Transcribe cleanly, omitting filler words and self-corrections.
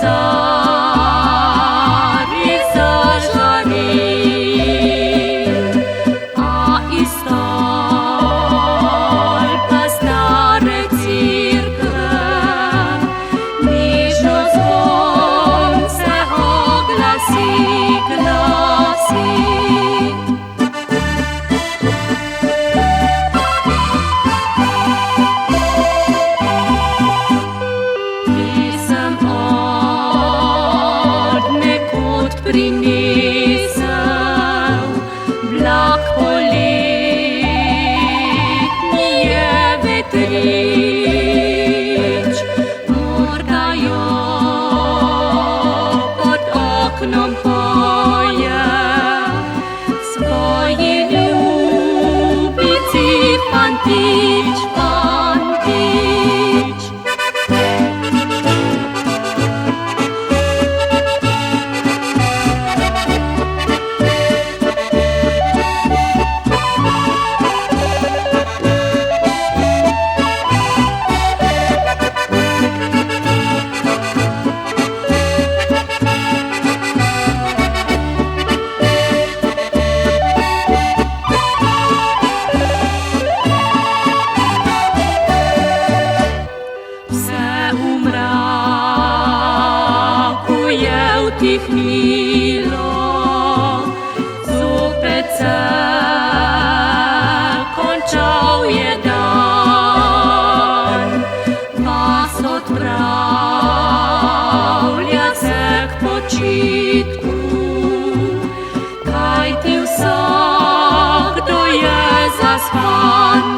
zarii zažaril, a iz stolpa stare cirkve nežno zvon se oglasi, glasi. Prinesel blag poletni je vetrič, morda jo pod oknom poje svoji ljubici fantič, fantič. Utihnilo, zopet se končal je dan, vas odpravlja se k počitku, kajti vsakdo je zaspan.